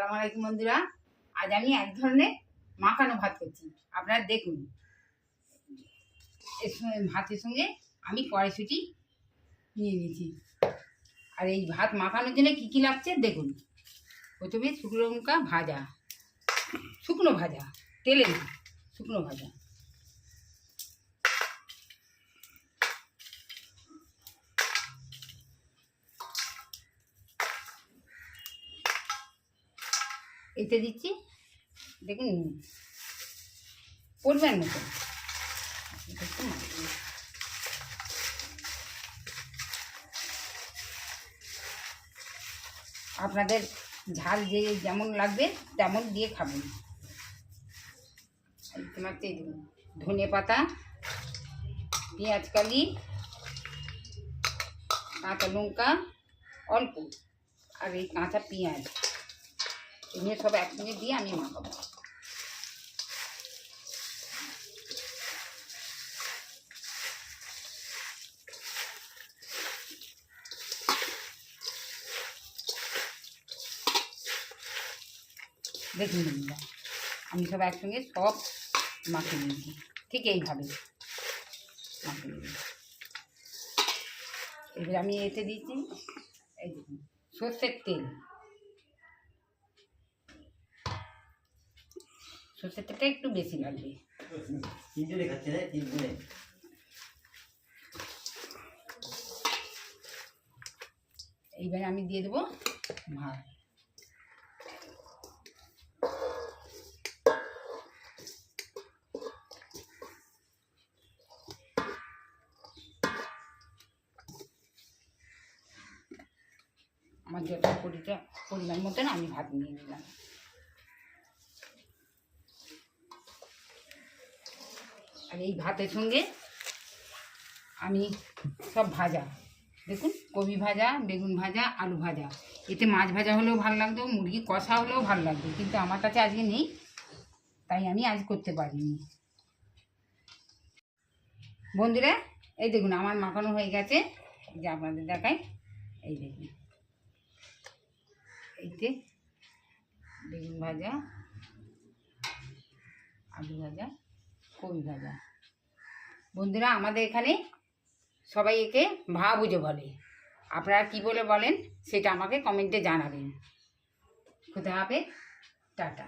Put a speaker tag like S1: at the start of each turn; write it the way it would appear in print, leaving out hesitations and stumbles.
S1: আসসালামু আলাইকুম বন্ধুরা। আজ আমি এক ধরনের মাখানো ভাত করছি, আপনারা দেখুন। এর সঙ্গে ভাতের সঙ্গে আমি কড়াইশুঁটি নিয়ে নিয়েছি। আর এই ভাত মাখানোর জন্য কী কী লাগছে দেখুন। প্রথমে শুকনো লঙ্কা ভাজা, শুকনো ভাজা, তেলে না, শুকনো ভাজা। এতে দিচ্ছি দেখুন পরিমাণ মতো। আপনাদের ঝাল যে যেমন লাগবে তেমন দিয়ে খাবেন। তোমার ধনে পাতা, পেঁয়াজ কালি, কাঁচা লঙ্কা অল্প, আর এই কাঁচা পেঁয়াজ এগুলো সব একসঙ্গে দিয়ে আমি মাখাবো। দেখুন বন্ধুরা, আমি সব একসঙ্গে সব মাখিয়ে নিয়েছি, ঠিক এইভাবে মাখিয়ে নিয়েছি। এবার আমি এতে দিয়েছি এই দেখুন সর্ষের তেল। সর্ষের তেলটা একটু বেশি লাগবে। এইবার আমি দিয়ে দেবো ভাত। আমার যত পরিমাণ মতন আমি ভাত নিয়ে নিলাম। আর এই ভাতের সঙ্গে আমি সব ভাজা দেখুন, কপি ভাজা, বেগুন ভাজা, আলু ভাজা, এতে মাছ ভাজা হলেও ভালো লাগতো, মুরগি কষা হলেও ভালো লাগতো, কিন্তু আমার কাছে আজকে নেই, তাই আমি আজ করতে পারিনি। বন্ধুরা এই দেখুন আমার মাখানো হয়ে গেছে, যে আপনাদের দেখাই। এই দেখুন এইতে বেগুন ভাজা, আলু ভাজা, কপি ভাজা। বন্ধুরা আমাদের এখানে সবাই একে ভাবুজো বলে, আপনারা কি বলে বলেন সেটা আমাকে কমেন্টে জানাবেন। খুদা হাফেজ, টাটা।